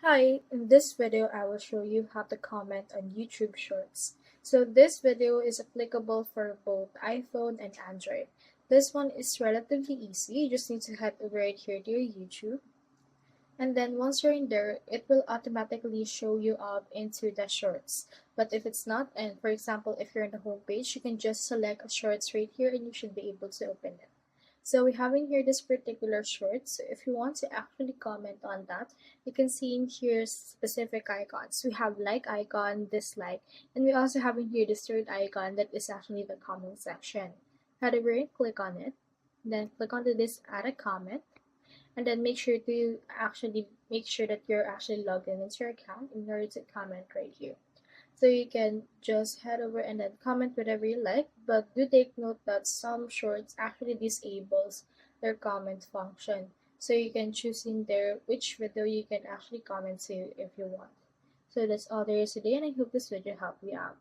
Hi, in this video I will show you how to comment on YouTube Shorts. So this video is applicable for both iPhone and Android. This one is relatively easy. You just need to head over right here to your YouTube. And then once you're in there, it will automatically show you up into the shorts. But if it's not, and for example, if you're on the home page, you can just select a shorts right here and you should be able to open it. So we have in here this particular short. So if you want to actually comment on that, you can see in here specific icons. We have like icon, dislike, and we also have in here this third icon that is actually the comment section. Head over and click on it. Then click onto this add a comment, and then make sure that you're actually logged in into your account in order to comment right here. So you can just head over and then comment whatever you like, but do take note that some shorts actually disables their comment function. So you can choose in there which video you can actually comment to if you want. So that's all there is today, and I hope this video helped you out.